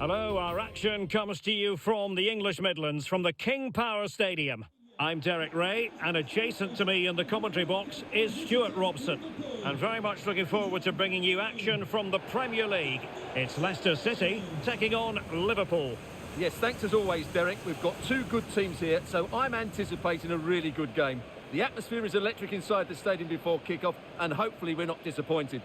Hello, our action comes to you from the English Midlands, from the King Power Stadium. I'm Derek Ray, and adjacent to me in the commentary box is Stuart Robson. And very much looking forward to bringing you action from the Premier League. It's Leicester City taking on Liverpool. Yes, thanks as always, Derek. We've got two good teams here, so I'm anticipating a really good game. The atmosphere is electric inside the stadium before kick-off, and hopefully we're not disappointed.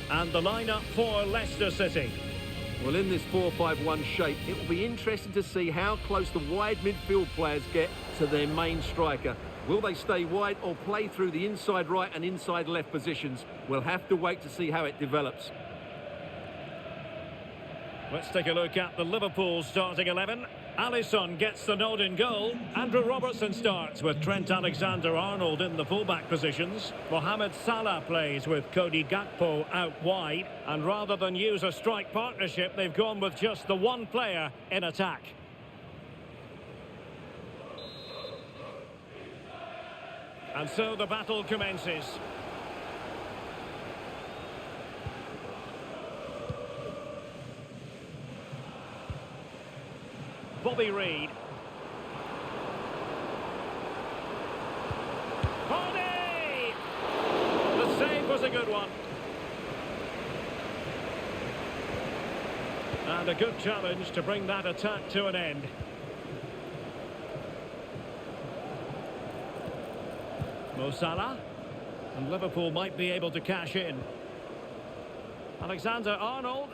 And the lineup for Leicester City. Well, in this 4-5-1 shape, it will be interesting to see how close the wide midfield players get to their main striker. Will they stay wide or play through the inside right and inside left positions? We'll have to wait to see how it develops. Let's take a look at the Liverpool starting 11. Alisson gets the nod in goal. Andrew Robertson starts with Trent Alexander-Arnold in the fullback positions. Mohamed Salah plays with Cody Gakpo out wide. And rather than use a strike partnership, they've gone with just the one player in attack. And so the battle commences. Bobby Reid. Vardy! The save was a good one. And a good challenge to bring that attack to an end. Mo Salah. And Liverpool might be able to cash in. Alexander-Arnold.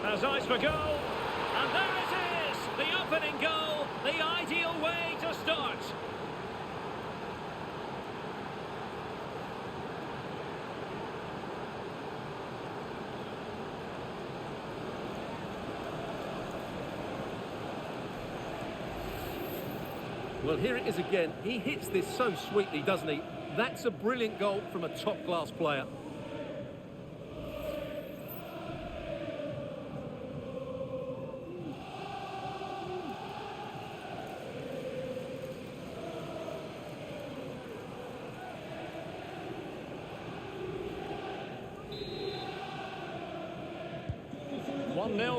Has eyes for goal, and there it is, the opening goal, the ideal way to start. Well, here it is again. He hits this so sweetly, doesn't he? That's a brilliant goal from a top-class player.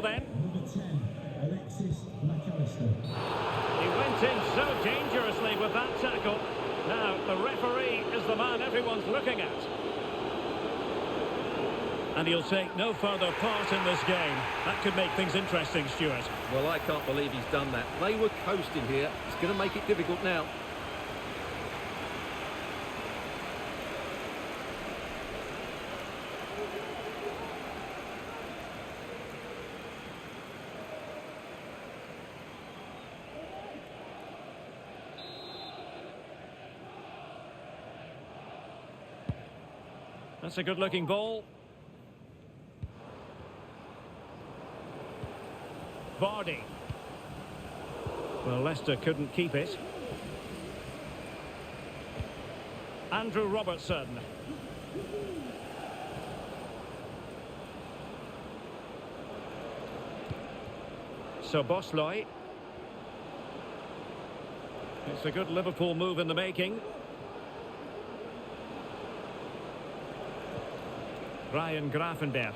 Then. Number 10, Alexis McAllister. He went in so dangerously with that tackle. Now, the referee is the man everyone's looking at. And he'll take no further part in this game. That could make things interesting, Stuart. Well, I can't believe he's done that. They were coasting here. It's going to make it difficult now. That's a good-looking ball. Vardy. Well, Leicester couldn't keep it. Andrew Robertson. Szoboszlai. It's a good Liverpool move in the making. Ryan Gravenberch.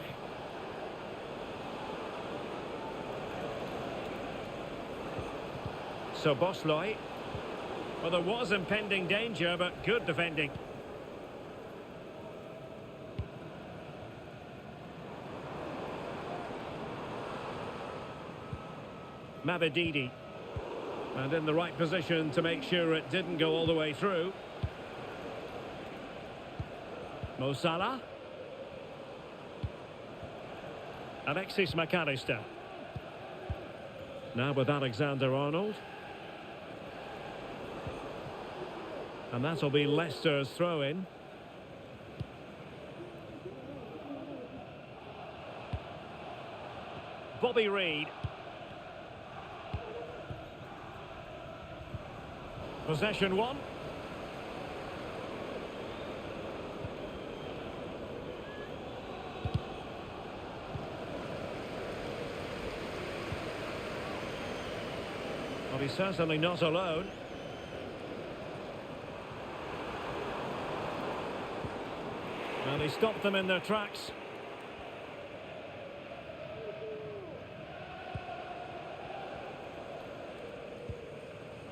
Szoboszlai. Well, there was impending danger, but good defending. Mavididi. And in the right position to make sure it didn't go all the way through. Mo Salah. Alexis McAllister. Now with Alexander-Arnold. And that'll be Leicester's throw-in. Bobby Reid. Possession one. Well, he's certainly not alone. Well, he stopped them in their tracks.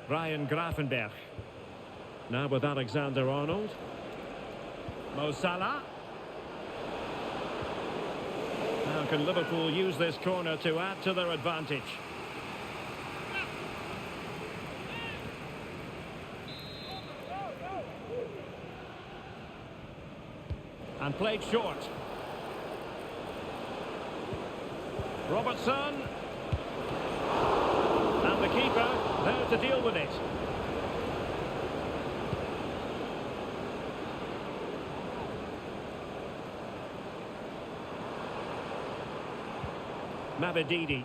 Ryan Gravenberch. Now with Alexander-Arnold. Mo Salah. Now can Liverpool use this corner to add to their advantage? And played short. Robertson. And the keeper there to deal with it. Mavididi.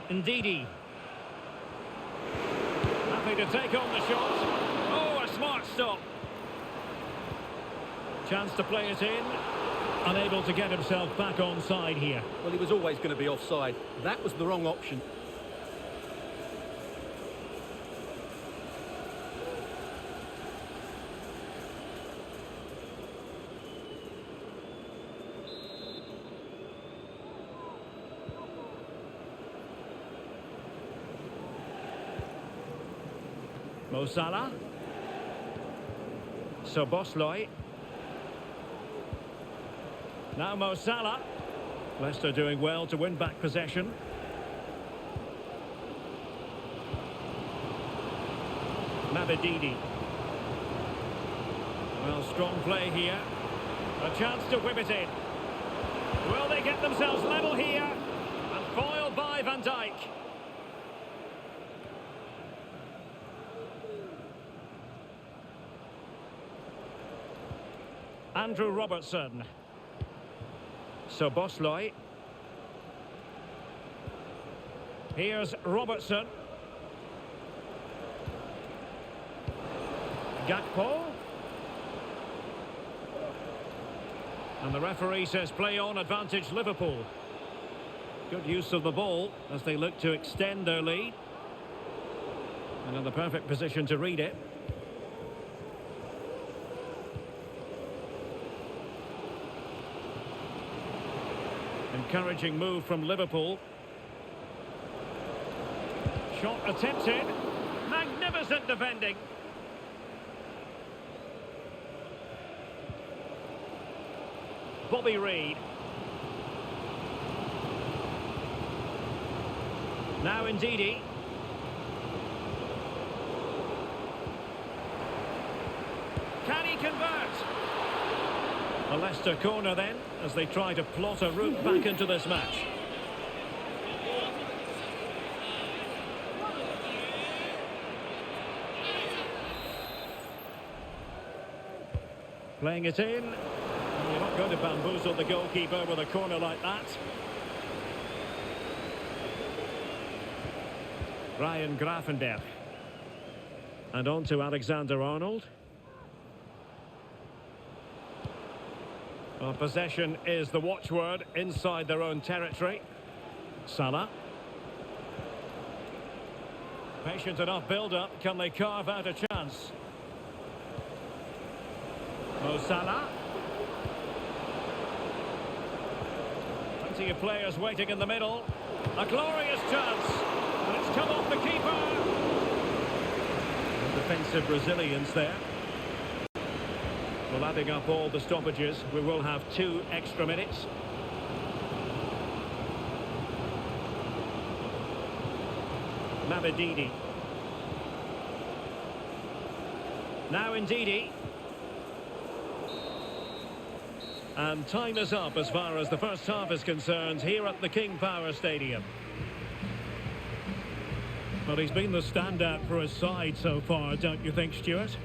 Ndidi. Happy to take on the shot. Oh, a smart stop. Chance to play it in. Unable to get himself back onside here. Well, he was always going to be offside. That was the wrong option. Mo Salah. Szoboszlai. Now Mo Salah. Leicester doing well to win back possession. Mavididi. Well, strong play here. A chance to whip it in. Will they get themselves level here? And foiled by Van Dijk. Andrew Robertson. Szoboszlai. Here's Robertson. Gakpo. And the referee says play on, advantage Liverpool. Good use of the ball as they look to extend their lead. And in the perfect position to read it. Encouraging move from Liverpool. Shot attempted. Magnificent defending. Bobby Reid. Now Ndidi. Can he convert? A Leicester corner then, as they try to plot a route back into this match. Playing it in. You're not going to bamboozle the goalkeeper with a corner like that. Ryan Gravenberch. And on to Alexander-Arnold. Well, possession is the watchword inside their own territory. Salah. Patient enough build-up. Can they carve out a chance? Mo Salah. Plenty of players waiting in the middle. A glorious chance. And it's come off the keeper. Defensive resilience there. Well, adding up all the stoppages, we will have 2 extra minutes. Mavididi. Now Ndidi. And time is up as far as the first half is concerned here at the King Power Stadium. But he's been the standout for his side so far, don't you think, Stuart?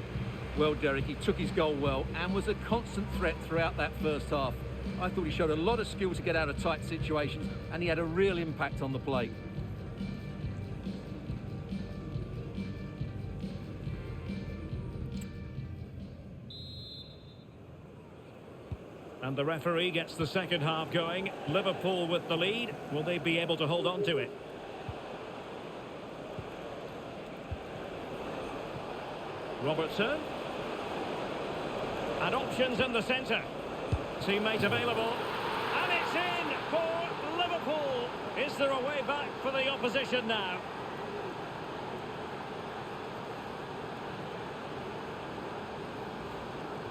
Well, Derek, he took his goal well and was a constant threat throughout that first half. I thought he showed a lot of skill to get out of tight situations, and he had a real impact on the play. And the referee gets the second half going. Liverpool with the lead. Will they be able to hold on to it? Robertson. And options in the centre. Teammate available. And it's in for Liverpool. Is there a way back for the opposition now?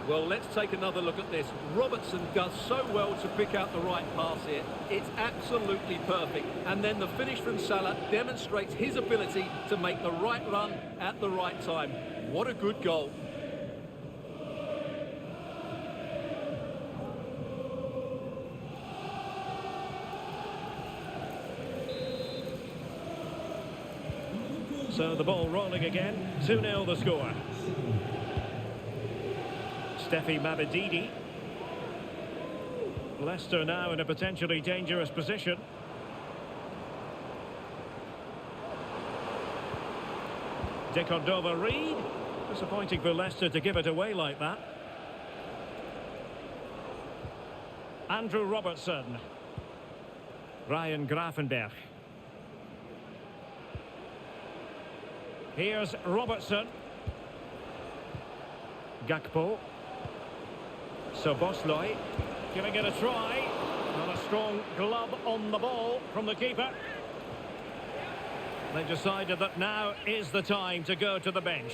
Well, let's take another look at this. Robertson does so well to pick out the right pass here. It's absolutely perfect. And then the finish from Salah demonstrates his ability to make the right run at the right time. What a good goal. So the ball rolling again. 2-0 the score. Steffi Mabedidi. Leicester now in a potentially dangerous position. De Cordova-Reid. Disappointing for Leicester to give it away like that. Andrew Robertson. Ryan Gravenberch. Here's Robertson. Gakpo. Szoboszlai giving it a try. And a strong glove on the ball from the keeper. They decided that now is the time to go to the bench.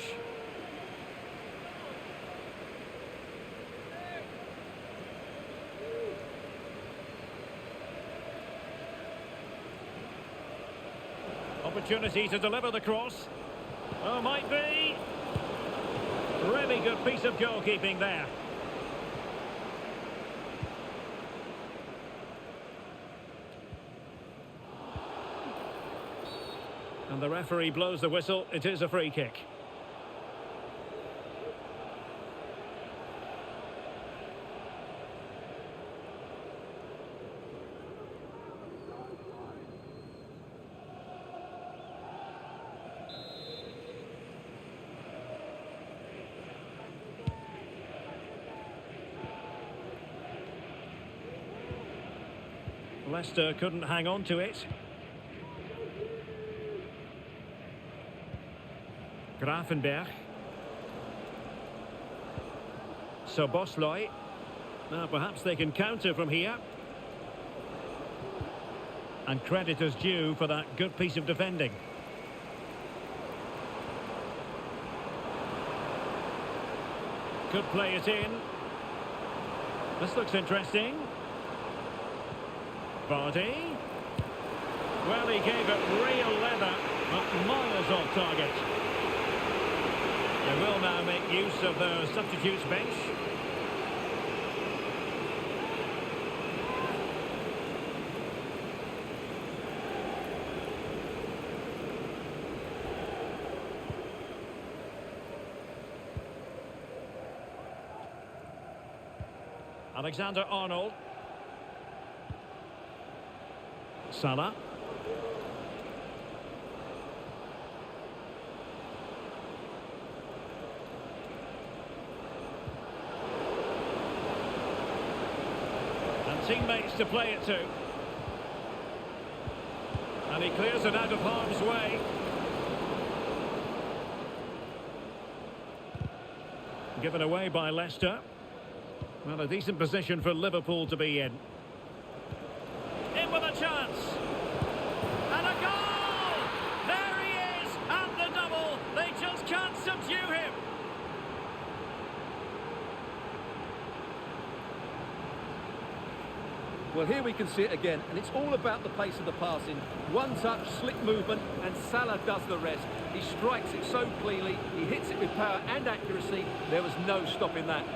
Opportunity to deliver the cross. Oh, might be. Really good piece of goalkeeping there. And the referee blows the whistle. It is a free kick. Leicester couldn't hang on to it. Gravenberch. Szoboszlai. Now perhaps they can counter from here. And credit is due for that good piece of defending. Could play it in. This looks interesting. Vardy. Well, he gave it real leather, but miles off target. They will now make use of their substitutes bench. Alexander-Arnold. Salah. And teammates to play it to. And he clears it out of harm's way. Given away by Leicester. Well, a decent position for Liverpool to be in. In with a chance. And a goal! There he is at the double. They just can't subdue him. Well, here we can see it again, and it's all about the pace of the passing. One touch, slick movement, and Salah does the rest. He strikes it so cleanly, he hits it with power and accuracy. There was no stopping that.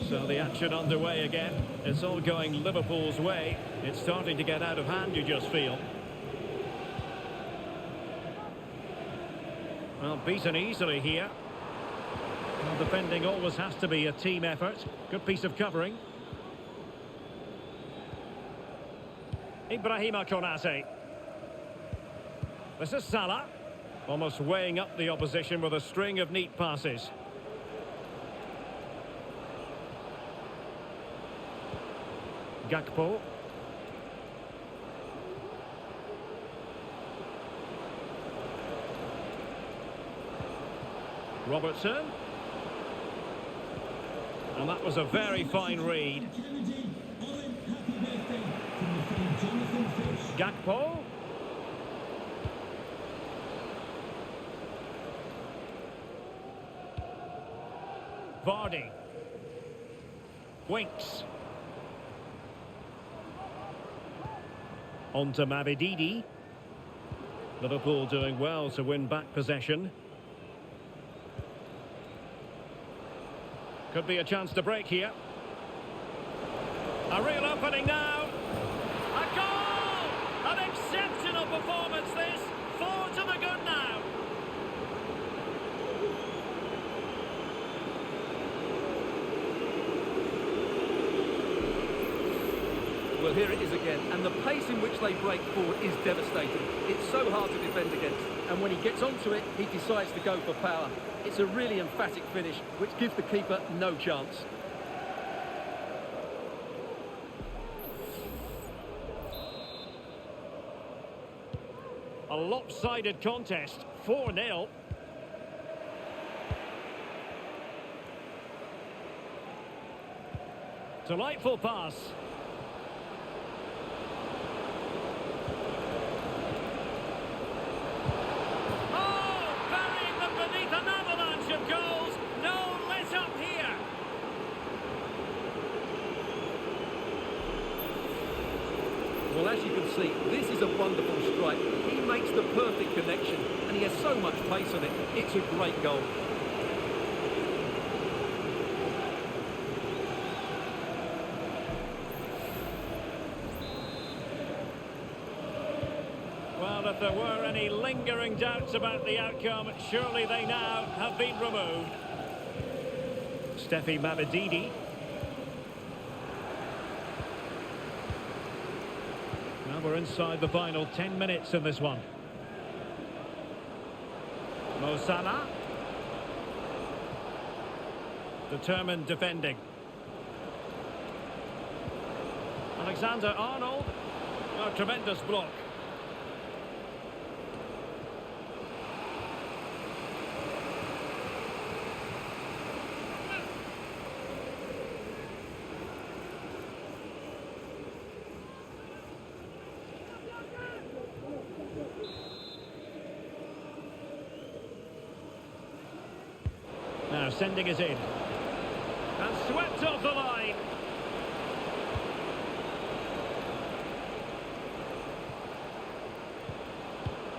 So the action underway again. It's all going Liverpool's way. It's starting to get out of hand, you just feel. Well, beaten easily here. Well, defending always has to be a team effort. Good piece of covering. Ibrahima Konate. This is Salah. Almost weighing up the opposition with a string of neat passes. Gakpo. Robertson. And that was a very fine read. Gakpo. Vardy. Winks. On to Mavididi. Liverpool doing well to win back possession. Could be a chance to break here. A real opening now. A goal! An exceptional performance this. 4 to the good now. Well, here it is again, and the pace in which they break forward is devastating. It's so hard to defend against, and when he gets onto it, he decides to go for power. It's a really emphatic finish, which gives the keeper no chance. A lopsided contest, 4-0. Delightful pass. An avalanche of goals. No let up here. Well, as you can see, this is a wonderful strike. He makes the perfect connection, and he has so much pace on it. It's a great goal. Well, if there were any lingering doubts about the outcome, surely they now have been removed. Steffi Mavididi. Now we're inside the final 10 minutes in this one. Mo Salah. Determined defending. Alexander-Arnold. A tremendous block. Now sending it in. And swept off the line.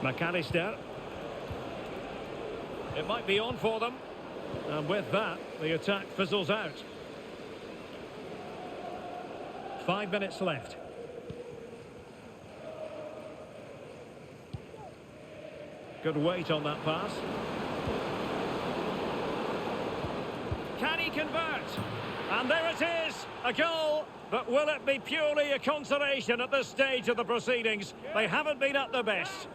McAllister. It might be on for them. And with that, the attack fizzles out. 5 minutes left. Good weight on that pass. Can he convert? And there it is, a goal. But will it be purely a consolation at this stage of the proceedings? They haven't been at their best.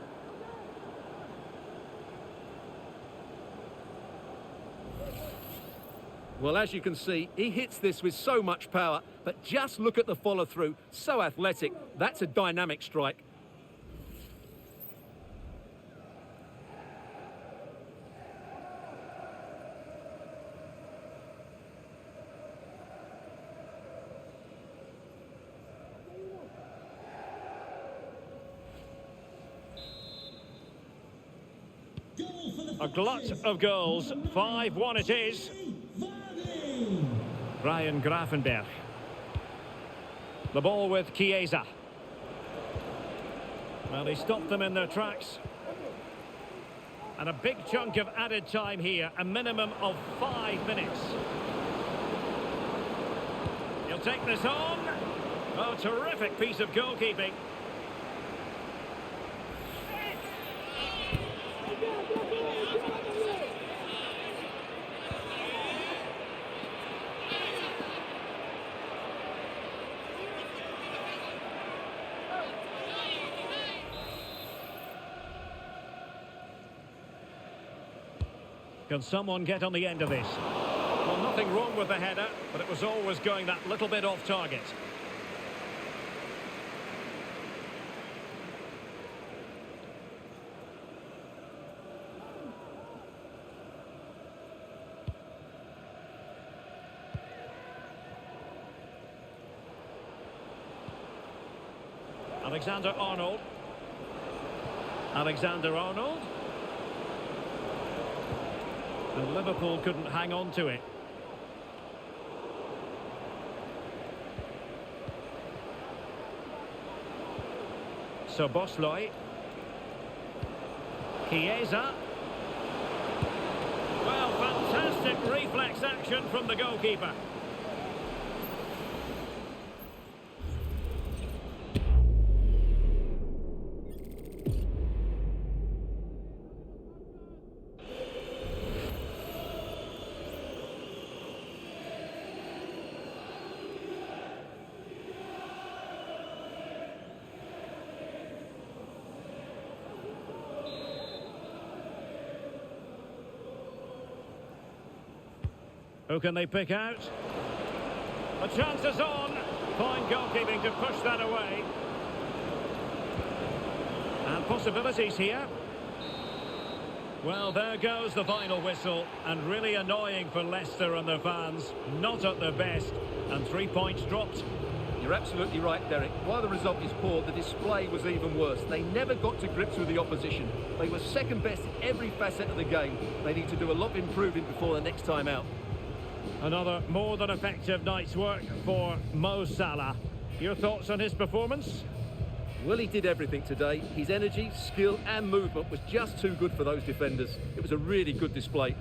Well, as you can see, he hits this with so much power, but just look at the follow-through. So athletic. That's a dynamic strike. A glut of goals. 5-1 it is. Vardy. Ryan Gravenberch. The ball with Chiesa. Well, he stopped them in their tracks. And a big chunk of added time here, a minimum of 5 minutes. He'll take this on. Oh, terrific piece of goalkeeping. Can someone get on the end of this? Well, nothing wrong with the header, but it was always going that little bit off target. Alexander-Arnold. Alexander-Arnold. And Liverpool couldn't hang on to it. So Bosley. Chiesa. Well, fantastic reflex action from the goalkeeper. Who can they pick out? The chance is on. Fine goalkeeping to push that away. And possibilities here. Well, there goes the final whistle. And really annoying for Leicester and their fans. Not at their best. And 3 points dropped. You're absolutely right, Derek. While the result is poor, the display was even worse. They never got to grips with the opposition. They were second best in every facet of the game. They need to do a lot of improving before the next time out. Another more than effective night's work for Mo Salah. Your thoughts on his performance? Well, he did everything today. His energy, skill and movement was just too good for those defenders. It was a really good display.